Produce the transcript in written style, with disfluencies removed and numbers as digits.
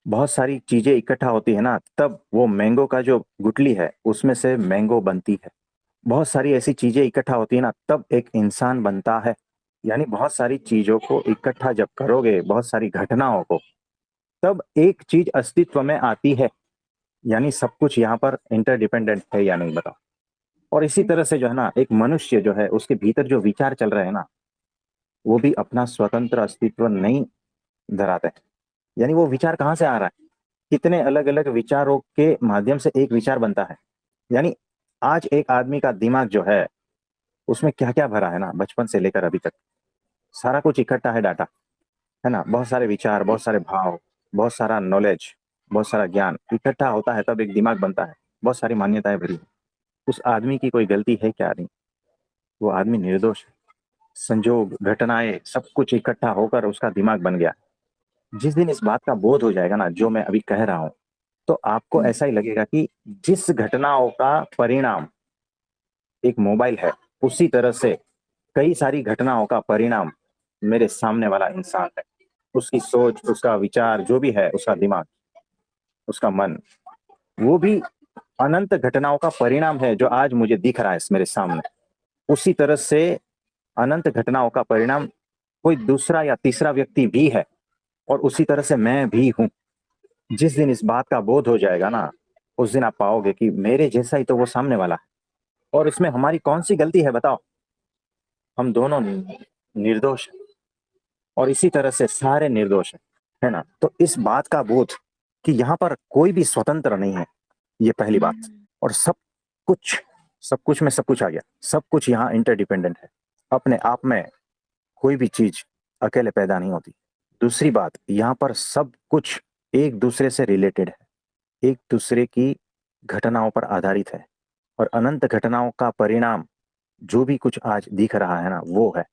बहुत सारी चीजें इकट्ठा होती है ना, तब वो मैंगो का जो गुठली है उसमें से मैंगो बनती है। बहुत सारी ऐसी चीजें इकट्ठा होती है ना, तब एक इंसान बनता है। यानी बहुत सारी चीजों को इकट्ठा जब करोगे, बहुत सारी घटनाओं को, तब एक चीज अस्तित्व में आती है। यानी सब कुछ यहाँ पर इंटरडिपेंडेंट है या नहीं, बताओ। और इसी तरह से जो है ना, एक मनुष्य जो है उसके भीतर जो विचार चल रहे हैं ना, वो भी अपना स्वतंत्र अस्तित्व नहीं धराते हैं। यानी वो विचार कहाँ से आ रहा है? कितने अलग अलग विचारों के माध्यम से एक विचार बनता है। यानी आज एक आदमी का दिमाग जो है, उसमें क्या क्या भरा है ना, बचपन से लेकर अभी तक सारा कुछ इकट्ठा है, डाटा है ना, बहुत सारे विचार, बहुत सारे भाव, बहुत सारा नॉलेज, बहुत सारा ज्ञान इकट्ठा होता है, तब एक दिमाग बनता है। बहुत सारी मान्यताएं भरी हैं। उस आदमी की कोई गलती है क्या? नहीं। वो आदमी निर्दोष है। संजोग, घटनाएं, सब कुछ इकट्ठा होकर उसका दिमाग बन गया। जिस दिन इस बात का बोध हो जाएगा ना, जो मैं अभी कह रहा हूं, तो आपको हम्म। ऐसा ही लगेगा कि जिस घटनाओं का परिणाम एक मोबाइल है, उसी तरह से कई सारी घटनाओं का परिणाम मेरे सामने वाला इंसान है। उसकी सोच, उसका विचार, जो भी है, उसका दिमाग, उसका मन, वो भी अनंत घटनाओं का परिणाम है जो आज मुझे दिख रहा है मेरे सामने। उसी तरह से अनंत घटनाओं का परिणाम कोई दूसरा या तीसरा व्यक्ति भी है, और उसी तरह से मैं भी हूं। जिस दिन इस बात का बोध हो जाएगा ना, उस दिन आप पाओगे कि मेरे जैसा ही तो वो सामने वाला है। और इसमें हमारी कौन सी गलती है, बताओ? हम दोनों निर्दोष हैं, और इसी तरह से सारे निर्दोष हैं, है ना। तो इस बात का बोध कि यहाँ पर कोई भी स्वतंत्र नहीं है, ये पहली बात। हम्म। और कुछ सब कुछ में सब कुछ आ गया। सब कुछ यहाँ इंटरडिपेंडेंट है। अपने आप में कोई भी चीज अकेले पैदा नहीं होती। दूसरी बात, यहाँ पर सब कुछ एक दूसरे से रिलेटेड है, एक दूसरे की घटनाओं पर आधारित है। और अनंत घटनाओं का परिणाम जो भी कुछ आज दिख रहा है ना, वो है।